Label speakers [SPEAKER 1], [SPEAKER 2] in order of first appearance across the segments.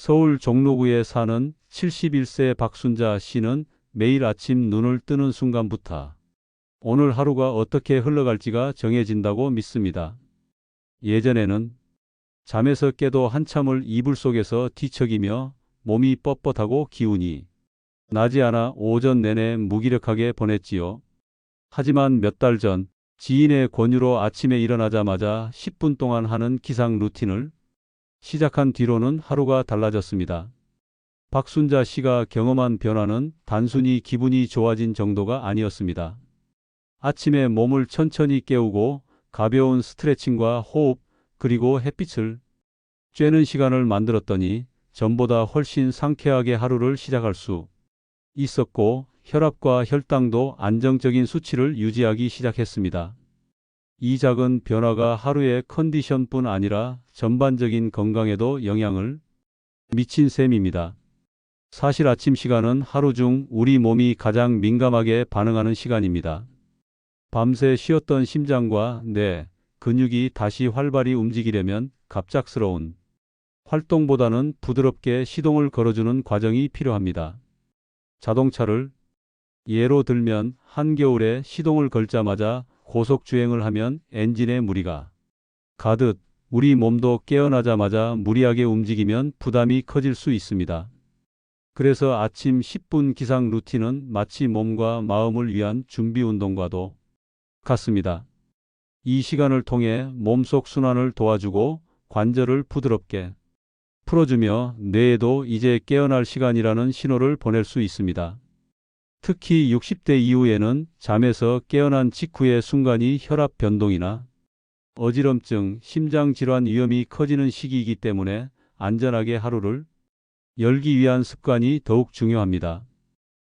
[SPEAKER 1] 서울 종로구에 사는 71세 박순자 씨는 매일 아침 눈을 뜨는 순간부터 오늘 하루가 어떻게 흘러갈지가 정해진다고 믿습니다. 예전에는 잠에서 깨도 한참을 이불 속에서 뒤척이며 몸이 뻣뻣하고 기운이 나지 않아 오전 내내 무기력하게 보냈지요. 하지만 몇 달 전 지인의 권유로 아침에 일어나자마자 10분 동안 하는 기상 루틴을 시작한 뒤로는 하루가 달라졌습니다. 박순자 씨가 경험한 변화는 단순히 기분이 좋아진 정도가 아니었습니다. 아침에 몸을 천천히 깨우고 가벼운 스트레칭과 호흡, 그리고 햇빛을 쬐는 시간을 만들었더니 전보다 훨씬 상쾌하게 하루를 시작할 수 있었고, 혈압과 혈당도 안정적인 수치를 유지하기 시작했습니다. 이 작은 변화가 하루의 컨디션뿐 아니라 전반적인 건강에도 영향을 미친 셈입니다. 사실 아침 시간은 하루 중 우리 몸이 가장 민감하게 반응하는 시간입니다. 밤새 쉬었던 심장과 뇌, 근육이 다시 활발히 움직이려면 갑작스러운 활동보다는 부드럽게 시동을 걸어주는 과정이 필요합니다. 자동차를 예로 들면 한겨울에 시동을 걸자마자 고속 주행을 하면 엔진에 무리가 가듯 우리 몸도 깨어나자마자 무리하게 움직이면 부담이 커질 수 있습니다. 그래서 아침 10분 기상 루틴은 마치 몸과 마음을 위한 준비 운동과도 같습니다. 이 시간을 통해 몸속 순환을 도와주고 관절을 부드럽게 풀어주며 뇌에도 이제 깨어날 시간이라는 신호를 보낼 수 있습니다. 특히 60대 이후에는 잠에서 깨어난 직후의 순간이 혈압 변동이나 어지럼증, 심장질환 위험이 커지는 시기이기 때문에 안전하게 하루를 열기 위한 습관이 더욱 중요합니다.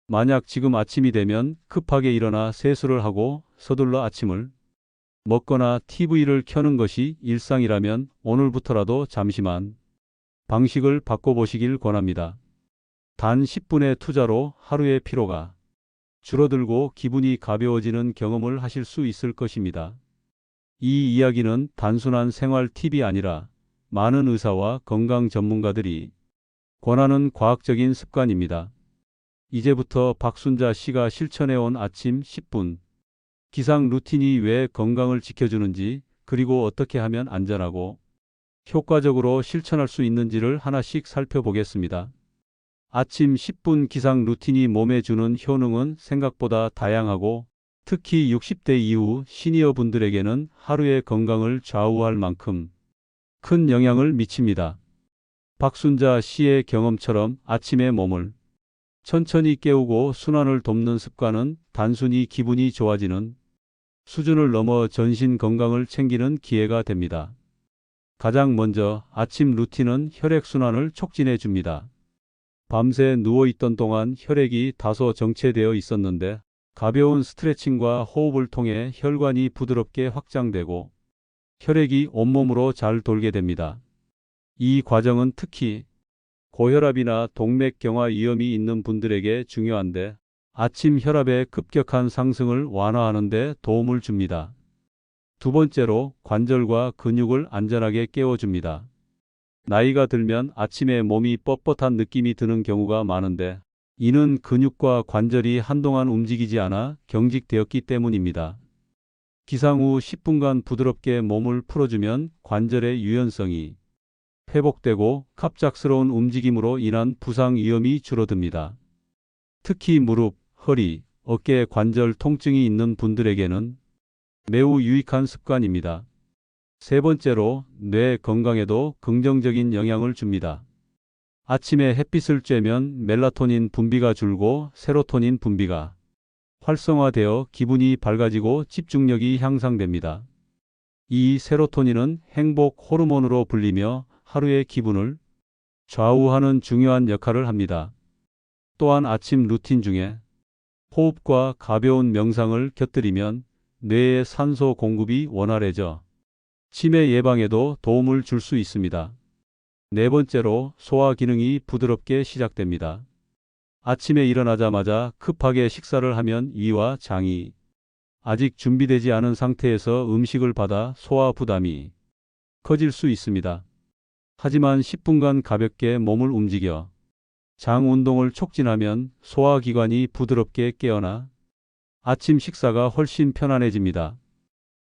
[SPEAKER 1] 만약 지금 아침이 되면 급하게 일어나 세수를 하고 서둘러 아침을 먹거나 TV를 켜는 것이 일상이라면 오늘부터라도 잠시만 방식을 바꿔보시길 권합니다. 단 10분의 투자로 하루의 피로가 줄어들고 기분이 가벼워지는 경험을 하실 수 있을 것입니다. 이 이야기는 단순한 생활 팁이 아니라 많은 의사와 건강 전문가들이 권하는 과학적인 습관입니다. 이제부터 박순자 씨가 실천해온 아침 10분 기상 루틴이 왜 건강을 지켜주는지, 그리고 어떻게 하면 안전하고 효과적으로 실천할 수 있는지를 하나씩 살펴보겠습니다. 아침 10분 기상 루틴이 몸에 주는 효능은 생각보다 다양하고, 특히 60대 이후 시니어 분들에게는 하루의 건강을 좌우할 만큼 큰 영향을 미칩니다. 박순자 씨의 경험처럼 아침에 몸을 천천히 깨우고 순환을 돕는 습관은 단순히 기분이 좋아지는 수준을 넘어 전신 건강을 챙기는 기회가 됩니다. 가장 먼저 아침 루틴은 혈액순환을 촉진해 줍니다. 밤새 누워있던 동안 혈액이 다소 정체되어 있었는데 가벼운 스트레칭과 호흡을 통해 혈관이 부드럽게 확장되고 혈액이 온몸으로 잘 돌게 됩니다. 이 과정은 특히 고혈압이나 동맥경화 위험이 있는 분들에게 중요한데, 아침 혈압의 급격한 상승을 완화하는 데 도움을 줍니다. 두 번째로 관절과 근육을 안전하게 깨워줍니다. 나이가 들면 아침에 몸이 뻣뻣한 느낌이 드는 경우가 많은데, 이는 근육과 관절이 한동안 움직이지 않아 경직되었기 때문입니다. 기상 후 10분간 부드럽게 몸을 풀어주면 관절의 유연성이 회복되고 갑작스러운 움직임으로 인한 부상 위험이 줄어듭니다. 특히 무릎, 허리, 어깨 관절 통증이 있는 분들에게는 매우 유익한 습관입니다. 세 번째로 뇌 건강에도 긍정적인 영향을 줍니다. 아침에 햇빛을 쬐면 멜라토닌 분비가 줄고 세로토닌 분비가 활성화되어 기분이 밝아지고 집중력이 향상됩니다. 이 세로토닌은 행복 호르몬으로 불리며 하루의 기분을 좌우하는 중요한 역할을 합니다. 또한 아침 루틴 중에 호흡과 가벼운 명상을 곁들이면 뇌의 산소 공급이 원활해져 치매 예방에도 도움을 줄 수 있습니다. 네 번째로 소화 기능이 부드럽게 시작됩니다. 아침에 일어나자마자 급하게 식사를 하면 위와 장이 아직 준비되지 않은 상태에서 음식을 받아 소화 부담이 커질 수 있습니다. 하지만 10분간 가볍게 몸을 움직여 장 운동을 촉진하면 소화기관이 부드럽게 깨어나 아침 식사가 훨씬 편안해집니다.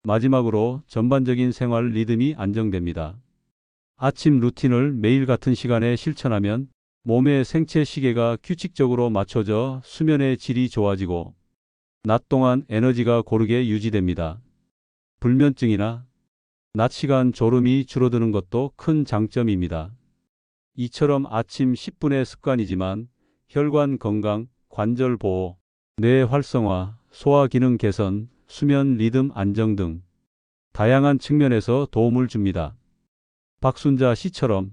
[SPEAKER 1] 마지막으로 전반적인 생활 리듬이 안정됩니다. 아침 루틴을 매일 같은 시간에 실천하면 몸의 생체 시계가 규칙적으로 맞춰져 수면의 질이 좋아지고 낮 동안 에너지가 고르게 유지됩니다. 불면증이나 낮 시간 졸음이 줄어드는 것도 큰 장점입니다. 이처럼 아침 10분의 습관이지만 혈관 건강, 관절 보호, 뇌 활성화, 소화 기능 개선, 수면 리듬 안정 등 다양한 측면에서 도움을 줍니다. 박순자 씨처럼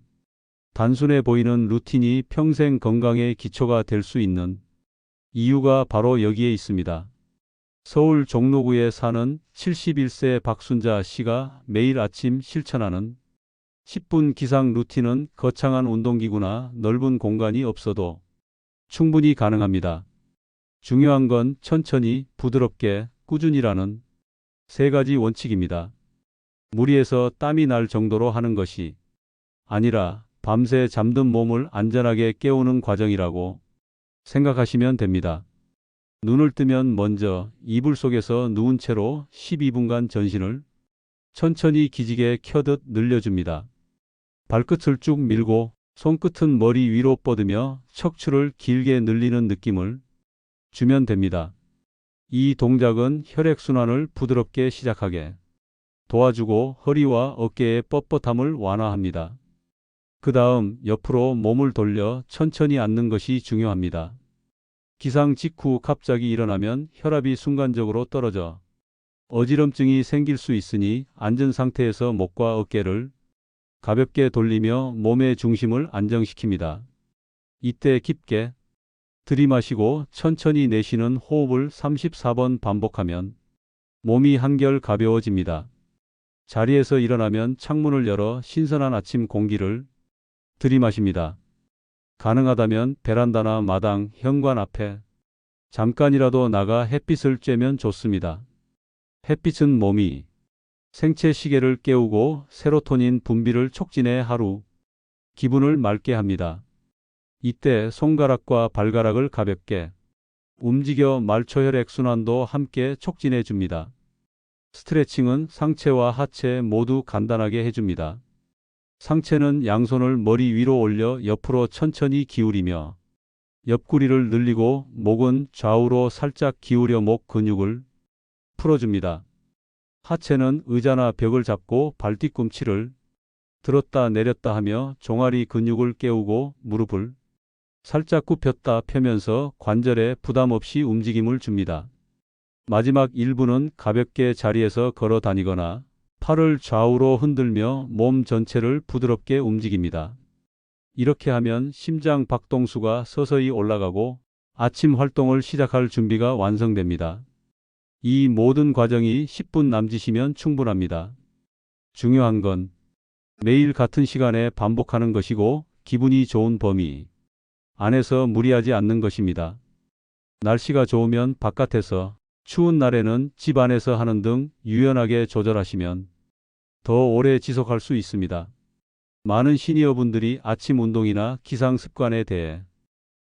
[SPEAKER 1] 단순해 보이는 루틴이 평생 건강의 기초가 될 수 있는 이유가 바로 여기에 있습니다. 서울 종로구에 사는 71세 박순자 씨가 매일 아침 실천하는 10분 기상 루틴은 거창한 운동기구나 넓은 공간이 없어도 충분히 가능합니다. 중요한 건 천천히, 부드럽게, 꾸준히라는 세 가지 원칙입니다. 무리해서 땀이 날 정도로 하는 것이 아니라 밤새 잠든 몸을 안전하게 깨우는 과정이라고 생각하시면 됩니다. 눈을 뜨면 먼저 이불 속에서 누운 채로 12분간 전신을 천천히 기지개 켜듯 늘려줍니다. 발끝을 쭉 밀고 손끝은 머리 위로 뻗으며 척추를 길게 늘리는 느낌을 주면 됩니다. 이 동작은 혈액순환을 부드럽게 시작하게 도와주고 허리와 어깨의 뻣뻣함을 완화합니다. 그 다음 옆으로 몸을 돌려 천천히 앉는 것이 중요합니다. 기상 직후 갑자기 일어나면 혈압이 순간적으로 떨어져 어지럼증이 생길 수 있으니 앉은 상태에서 목과 어깨를 가볍게 돌리며 몸의 중심을 안정시킵니다. 이때 깊게 들이마시고 천천히 내쉬는 호흡을 34번 반복하면 몸이 한결 가벼워집니다. 자리에서 일어나면 창문을 열어 신선한 아침 공기를 들이마십니다. 가능하다면 베란다나 마당, 현관 앞에 잠깐이라도 나가 햇빛을 쬐면 좋습니다. 햇빛은 몸이 생체 시계를 깨우고 세로토닌 분비를 촉진해 하루 기분을 맑게 합니다. 이때 손가락과 발가락을 가볍게 움직여 말초혈액 순환도 함께 촉진해 줍니다. 스트레칭은 상체와 하체 모두 간단하게 해줍니다. 상체는 양손을 머리 위로 올려 옆으로 천천히 기울이며 옆구리를 늘리고 목은 좌우로 살짝 기울여 목 근육을 풀어줍니다. 하체는 의자나 벽을 잡고 발 뒤꿈치를 들었다 내렸다 하며 종아리 근육을 깨우고 무릎을 살짝 굽혔다 펴면서 관절에 부담 없이 움직임을 줍니다. 마지막 1분은 가볍게 자리에서 걸어 다니거나 팔을 좌우로 흔들며 몸 전체를 부드럽게 움직입니다. 이렇게 하면 심장 박동수가 서서히 올라가고 아침 활동을 시작할 준비가 완성됩니다. 이 모든 과정이 10분 남짓이면 충분합니다. 중요한 건 매일 같은 시간에 반복하는 것이고 기분이 좋은 범위 안에서 무리하지 않는 것입니다. 날씨가 좋으면 바깥에서, 추운 날에는 집 안에서 하는 등 유연하게 조절하시면 더 오래 지속할 수 있습니다. 많은 시니어분들이 아침 운동이나 기상 습관에 대해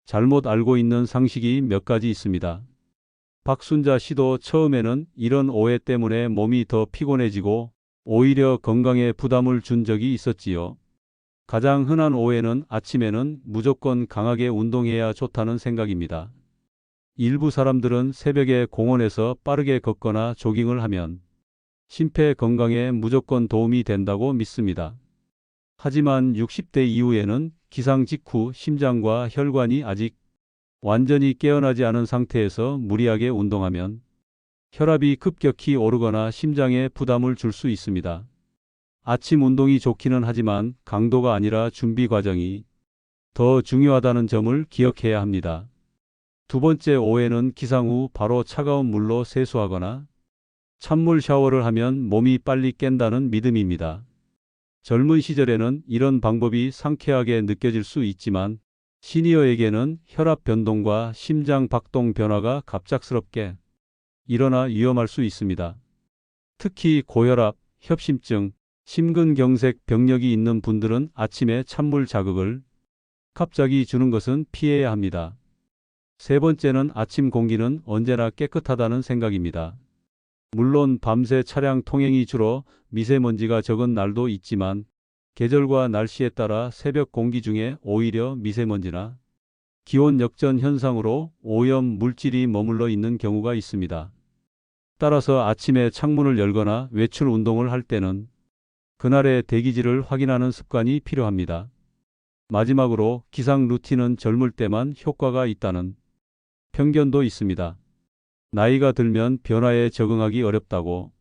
[SPEAKER 1] 잘못 알고 있는 상식이 몇 가지 있습니다. 박순자 씨도 처음에는 이런 오해 때문에 몸이 더 피곤해지고 오히려 건강에 부담을 준 적이 있었지요. 가장 흔한 오해는 아침에는 무조건 강하게 운동해야 좋다는 생각입니다. 일부 사람들은 새벽에 공원에서 빠르게 걷거나 조깅을 하면 심폐 건강에 무조건 도움이 된다고 믿습니다. 하지만 60대 이후에는 기상 직후 심장과 혈관이 아직 완전히 깨어나지 않은 상태에서 무리하게 운동하면 혈압이 급격히 오르거나 심장에 부담을 줄 수 있습니다. 아침 운동이 좋기는 하지만 강도가 아니라 준비 과정이 더 중요하다는 점을 기억해야 합니다. 두 번째 오해는 기상 후 바로 차가운 물로 세수하거나 찬물 샤워를 하면 몸이 빨리 깬다는 믿음입니다. 젊은 시절에는 이런 방법이 상쾌하게 느껴질 수 있지만 시니어에게는 혈압 변동과 심장 박동 변화가 갑작스럽게 일어나 위험할 수 있습니다. 특히 고혈압, 협심증, 심근경색 병력이 있는 분들은 아침에 찬물 자극을 갑자기 주는 것은 피해야 합니다. 세 번째는 아침 공기는 언제나 깨끗하다는 생각입니다. 물론 밤새 차량 통행이 줄어 미세먼지가 적은 날도 있지만 계절과 날씨에 따라 새벽 공기 중에 오히려 미세먼지나 기온 역전 현상으로 오염 물질이 머물러 있는 경우가 있습니다. 따라서 아침에 창문을 열거나 외출 운동을 할 때는 그날의 대기질을 확인하는 습관이 필요합니다. 마지막으로 기상 루틴은 젊을 때만 효과가 있다는 편견도 있습니다. 나이가 들면 변화에 적응하기 어렵다고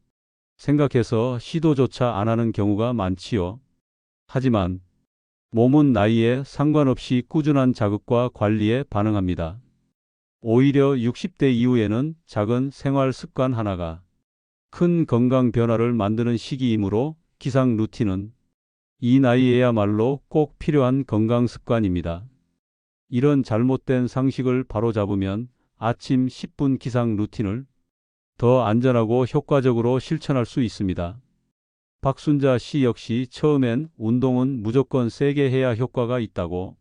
[SPEAKER 1] 생각해서 시도조차 안 하는 경우가 많지요. 하지만 몸은 나이에 상관없이 꾸준한 자극과 관리에 반응합니다. 오히려 60대 이후에는 작은 생활 습관 하나가 큰 건강 변화를 만드는 시기이므로 기상 루틴은 이 나이에야말로 꼭 필요한 건강 습관입니다. 이런 잘못된 상식을 바로잡으면 아침 10분 기상 루틴을 더 안전하고 효과적으로 실천할 수 있습니다. 박순자 씨 역시 처음엔 운동은 무조건 세게 해야 효과가 있다고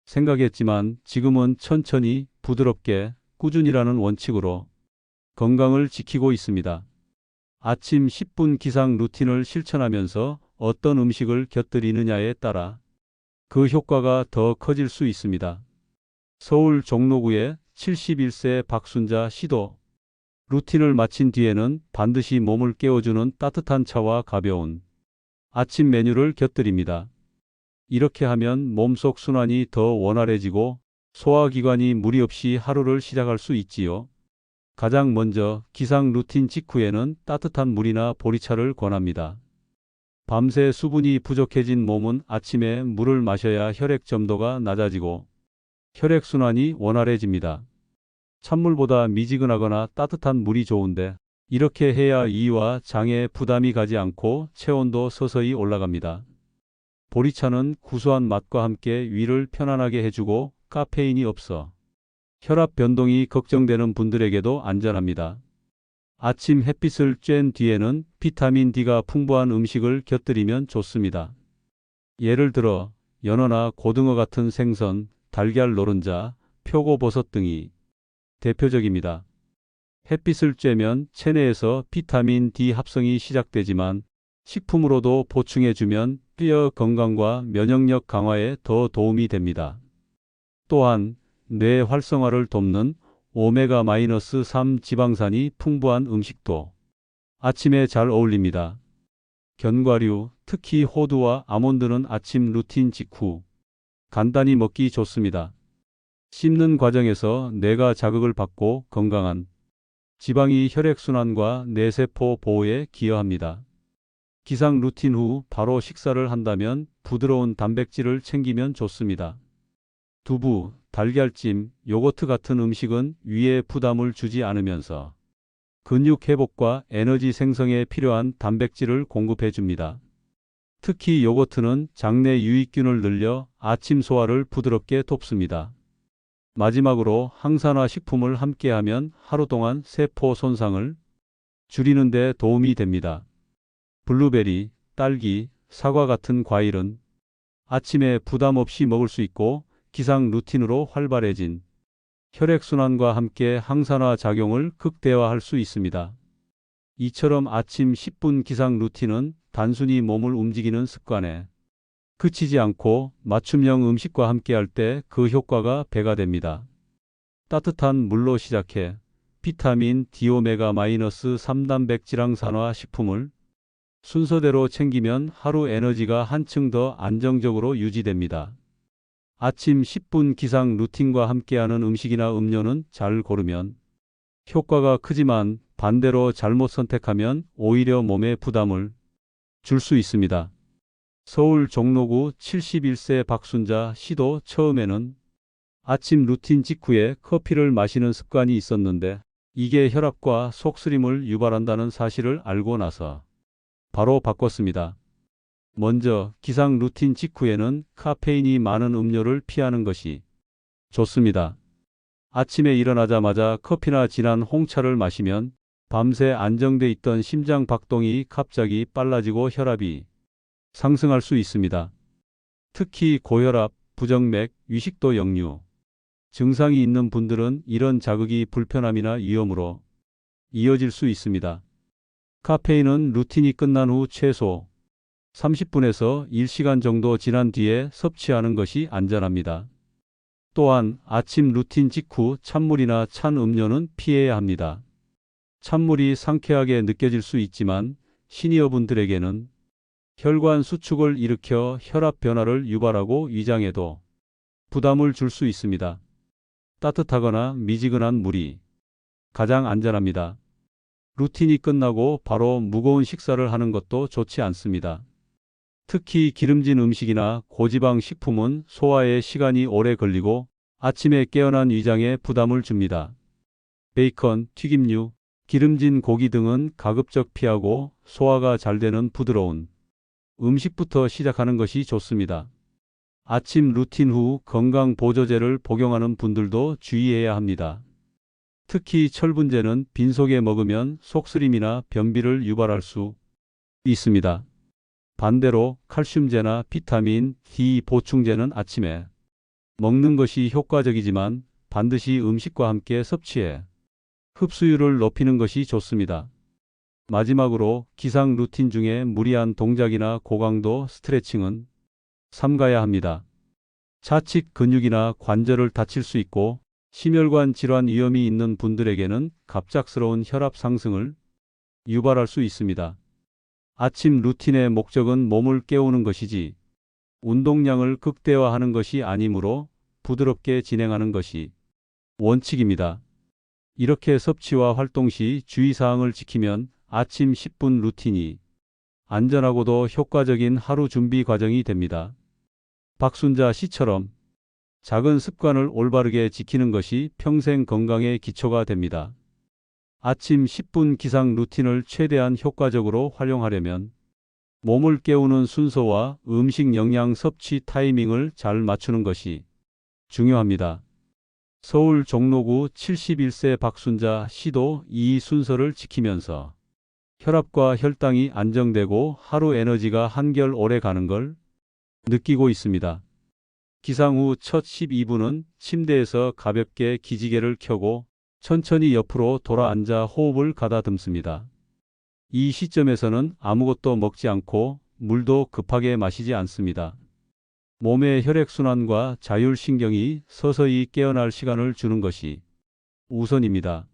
[SPEAKER 1] 생각했지만 지금은 천천히 부드럽게 꾸준히라는 원칙으로 건강을 지키고 있습니다. 아침 10분 기상 루틴을 실천하면서 어떤 음식을 곁들이느냐에 따라 그 효과가 더 커질 수 있습니다. 서울 종로구의 71세 박순자 씨도 루틴을 마친 뒤에는 반드시 몸을 깨워주는 따뜻한 차와 가벼운 아침 메뉴를 곁들입니다. 이렇게 하면 몸속 순환이 더 원활해지고 소화기관이 무리 없이 하루를 시작할 수 있지요. 가장 먼저 기상 루틴 직후에는 따뜻한 물이나 보리차를 권합니다. 밤새 수분이 부족해진 몸은 아침에 물을 마셔야 혈액 점도가 낮아지고 혈액순환이 원활해집니다. 찬물보다 미지근하거나 따뜻한 물이 좋은데 이렇게 해야 이와 장에 부담이 가지 않고 체온도 서서히 올라갑니다. 보리차는 구수한 맛과 함께 위를 편안하게 해주고 카페인이 없어 혈압 변동이 걱정되는 분들에게도 안전합니다. 아침 햇빛을 쬐은 뒤에는 비타민 D가 풍부한 음식을 곁들이면 좋습니다. 예를 들어 연어나 고등어 같은 생선, 달걀 노른자, 표고버섯 등이 대표적입니다. 햇빛을 쬐면 체내에서 비타민 D 합성이 시작되지만 식품으로도 보충해주면 뼈 건강과 면역력 강화에 더 도움이 됩니다. 또한 뇌 활성화를 돕는 오메가-3 지방산이 풍부한 음식도 아침에 잘 어울립니다. 견과류, 특히 호두와 아몬드는 아침 루틴 직후 간단히 먹기 좋습니다. 씹는 과정에서 뇌가 자극을 받고 건강한 지방이 혈액순환과 뇌세포 보호에 기여합니다. 기상 루틴 후 바로 식사를 한다면 부드러운 단백질을 챙기면 좋습니다. 두부, 달걀찜, 요거트 같은 음식은 위에 부담을 주지 않으면서 근육 회복과 에너지 생성에 필요한 단백질을 공급해 줍니다. 특히 요거트는 장내 유익균을 늘려 아침 소화를 부드럽게 돕습니다. 마지막으로 항산화 식품을 함께하면 하루 동안 세포 손상을 줄이는 데 도움이 됩니다. 블루베리, 딸기, 사과 같은 과일은 아침에 부담 없이 먹을 수 있고 기상 루틴으로 활발해진 혈액순환과 함께 항산화 작용을 극대화할 수 있습니다. 이처럼 아침 10분 기상 루틴은 단순히 몸을 움직이는 습관에 그치지 않고 맞춤형 음식과 함께할 때 그 효과가 배가 됩니다. 따뜻한 물로 시작해 비타민 D 오메가-3 단백질항산화 식품을 순서대로 챙기면 하루 에너지가 한층 더 안정적으로 유지됩니다. 아침 10분 기상 루틴과 함께하는 음식이나 음료는 잘 고르면 효과가 크지만 반대로 잘못 선택하면 오히려 몸에 부담을 줄 수 있습니다. 서울 종로구 71세 박순자 씨도 처음에는 아침 루틴 직후에 커피를 마시는 습관이 있었는데 이게 혈압과 속쓰림을 유발한다는 사실을 알고 나서 바로 바꿨습니다. 먼저 기상 루틴 직후에는 카페인이 많은 음료를 피하는 것이 좋습니다. 아침에 일어나자마자 커피나 진한 홍차를 마시면 밤새 안정돼 있던 심장 박동이 갑자기 빨라지고 혈압이 상승할 수 있습니다. 특히 고혈압, 부정맥, 위식도 역류 증상이 있는 분들은 이런 자극이 불편함이나 위험으로 이어질 수 있습니다. 카페인은 루틴이 끝난 후 최소 30분에서 1시간 정도 지난 뒤에 섭취하는 것이 안전합니다. 또한 아침 루틴 직후 찬물이나 찬 음료는 피해야 합니다. 찬물이 상쾌하게 느껴질 수 있지만 시니어분들에게는 혈관 수축을 일으켜 혈압 변화를 유발하고 위장에도 부담을 줄 수 있습니다. 따뜻하거나 미지근한 물이 가장 안전합니다. 루틴이 끝나고 바로 무거운 식사를 하는 것도 좋지 않습니다. 특히 기름진 음식이나 고지방 식품은 소화에 시간이 오래 걸리고 아침에 깨어난 위장에 부담을 줍니다. 베이컨, 튀김류, 기름진 고기 등은 가급적 피하고 소화가 잘 되는 부드러운 음식부터 시작하는 것이 좋습니다. 아침 루틴 후 건강 보조제를 복용하는 분들도 주의해야 합니다. 특히 철분제는 빈속에 먹으면 속쓰림이나 변비를 유발할 수 있습니다. 반대로 칼슘제나 비타민 D 보충제는 아침에 먹는 것이 효과적이지만 반드시 음식과 함께 섭취해 흡수율을 높이는 것이 좋습니다. 마지막으로 기상 루틴 중에 무리한 동작이나 고강도 스트레칭은 삼가야 합니다. 좌측 근육이나 관절을 다칠 수 있고 심혈관 질환 위험이 있는 분들에게는 갑작스러운 혈압 상승을 유발할 수 있습니다. 아침 루틴의 목적은 몸을 깨우는 것이지 운동량을 극대화하는 것이 아니므로 부드럽게 진행하는 것이 원칙입니다. 이렇게 섭취와 활동 시 주의사항을 지키면 아침 10분 루틴이 안전하고도 효과적인 하루 준비 과정이 됩니다. 박순자 씨처럼 작은 습관을 올바르게 지키는 것이 평생 건강의 기초가 됩니다. 아침 10분 기상 루틴을 최대한 효과적으로 활용하려면 몸을 깨우는 순서와 음식 영양 섭취 타이밍을 잘 맞추는 것이 중요합니다. 서울 종로구 71세 박순자 씨도 이 순서를 지키면서 혈압과 혈당이 안정되고 하루 에너지가 한결 오래 가는 걸 느끼고 있습니다. 기상 후 첫 12분은 침대에서 가볍게 기지개를 켜고 천천히 옆으로 돌아 앉아 호흡을 가다듬습니다. 이 시점에서는 아무것도 먹지 않고 물도 급하게 마시지 않습니다. 몸의 혈액순환과 자율신경이 서서히 깨어날 시간을 주는 것이 우선입니다.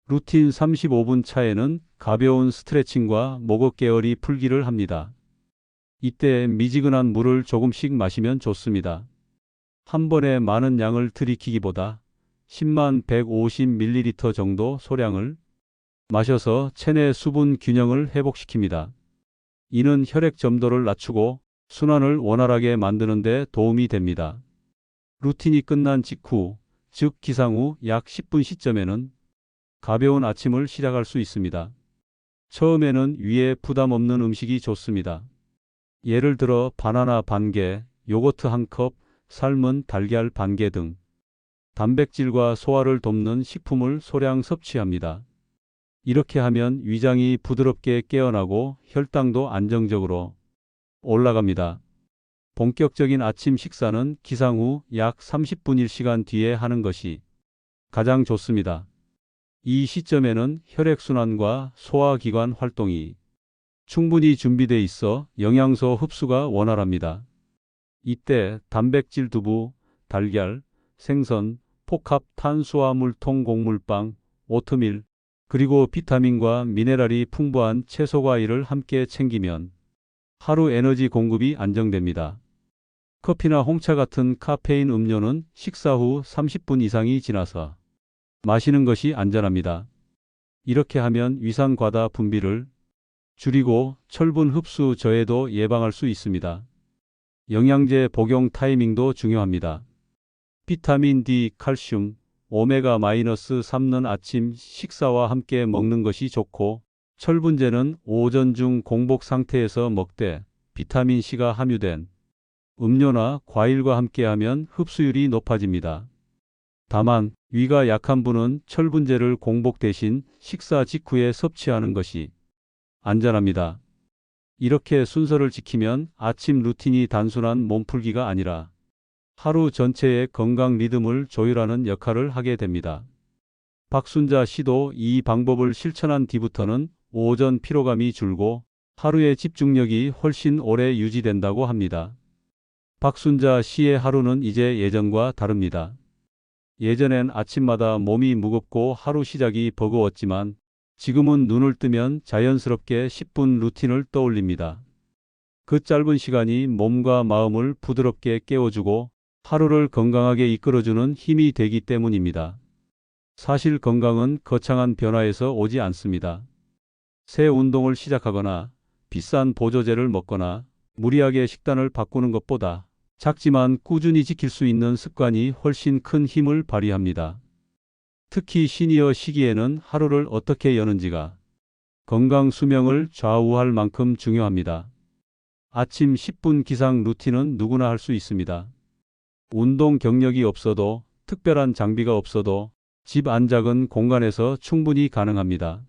[SPEAKER 1] 루틴 35분 차에는 가벼운 스트레칭과 목어깨어리 풀기를 합니다. 이때 미지근한 물을 조금씩 마시면 좋습니다. 한 번에 많은 양을 들이키기보다 10만 150ml 정도 소량을 마셔서 체내 수분 균형을 회복시킵니다. 이는 혈액 점도를 낮추고 순환을 원활하게 만드는 데 도움이 됩니다. 루틴이 끝난 직후, 즉 기상 후 약 10분 시점에는 가벼운 아침을 시작할 수 있습니다. 처음에는 위에 부담 없는 음식이 좋습니다. 예를 들어 바나나 반개, 요거트 한 컵, 삶은 달걀 반개 등 단백질과 소화를 돕는 식품을 소량 섭취합니다. 이렇게 하면 위장이 부드럽게 깨어나고 혈당도 안정적으로 올라갑니다. 본격적인 아침 식사는 기상 후 약 30분일 시간 뒤에 하는 것이 가장 좋습니다. 이 시점에는 혈액순환과 소화기관 활동이 충분히 준비되어 있어 영양소 흡수가 원활합니다. 이때 단백질 두부, 달걀, 생선, 폭합 탄수화물 통곡물빵, 오트밀, 그리고 비타민과 미네랄이 풍부한 채소과일을 함께 챙기면 하루 에너지 공급이 안정됩니다. 커피나 홍차 같은 카페인 음료는 식사 후 30분 이상이 지나서 마시는 것이 안전합니다. 이렇게 하면 위산 과다 분비를 줄이고 철분 흡수 저해도 예방할 수 있습니다. 영양제 복용 타이밍도 중요합니다. 비타민 D, 칼슘, 오메가-3는 아침 식사와 함께 먹는 것이 좋고 철분제는 오전 중 공복 상태에서 먹되 비타민C가 함유된 음료나 과일과 함께하면 흡수율이 높아집니다. 다만 위가 약한 분은 철분제를 공복 대신 식사 직후에 섭취하는 것이 안전합니다. 이렇게 순서를 지키면 아침 루틴이 단순한 몸풀기가 아니라 하루 전체의 건강 리듬을 조율하는 역할을 하게 됩니다. 박순자 씨도 이 방법을 실천한 뒤부터는 오전 피로감이 줄고 하루의 집중력이 훨씬 오래 유지된다고 합니다. 박순자 씨의 하루는 이제 예전과 다릅니다. 예전엔 아침마다 몸이 무겁고 하루 시작이 버거웠지만 지금은 눈을 뜨면 자연스럽게 10분 루틴을 떠올립니다. 그 짧은 시간이 몸과 마음을 부드럽게 깨워주고 하루를 건강하게 이끌어주는 힘이 되기 때문입니다. 사실 건강은 거창한 변화에서 오지 않습니다. 새 운동을 시작하거나 비싼 보조제를 먹거나 무리하게 식단을 바꾸는 것보다 작지만 꾸준히 지킬 수 있는 습관이 훨씬 큰 힘을 발휘합니다. 특히 시니어 시기에는 하루를 어떻게 여는지가 건강 수명을 좌우할 만큼 중요합니다. 아침 10분 기상 루틴은 누구나 할 수 있습니다. 운동 경력이 없어도 특별한 장비가 없어도 집 안 작은 공간에서 충분히 가능합니다.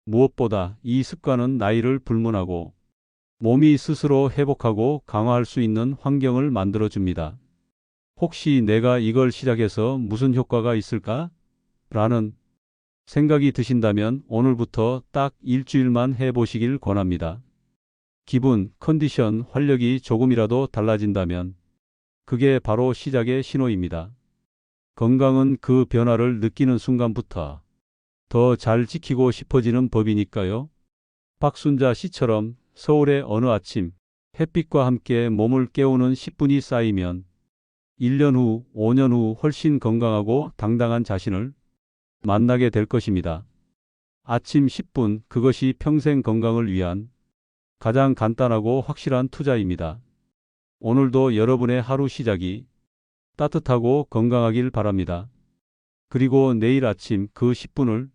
[SPEAKER 1] 무엇보다 이 습관은 나이를 불문하고 몸이 스스로 회복하고 강화할 수 있는 환경을 만들어줍니다. 혹시 내가 이걸 시작해서 무슨 효과가 있을까? 라는 생각이 드신다면 오늘부터 딱 일주일만 해보시길 권합니다. 기분, 컨디션, 활력이 조금이라도 달라진다면 그게 바로 시작의 신호입니다. 건강은 그 변화를 느끼는 순간부터 더 잘 지키고 싶어지는 법이니까요. 박순자 씨처럼 서울의 어느 아침 햇빛과 함께 몸을 깨우는 10분이 쌓이면 1년 후, 5년 후 훨씬 건강하고 당당한 자신을 만나게 될 것입니다. 아침 10분, 그것이 평생 건강을 위한 가장 간단하고 확실한 투자입니다. 오늘도 여러분의 하루 시작이 따뜻하고 건강하길 바랍니다. 그리고 내일 아침 그 10분을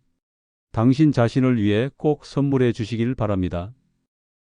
[SPEAKER 1] 당신 자신을 위해 꼭 선물해 주시길 바랍니다.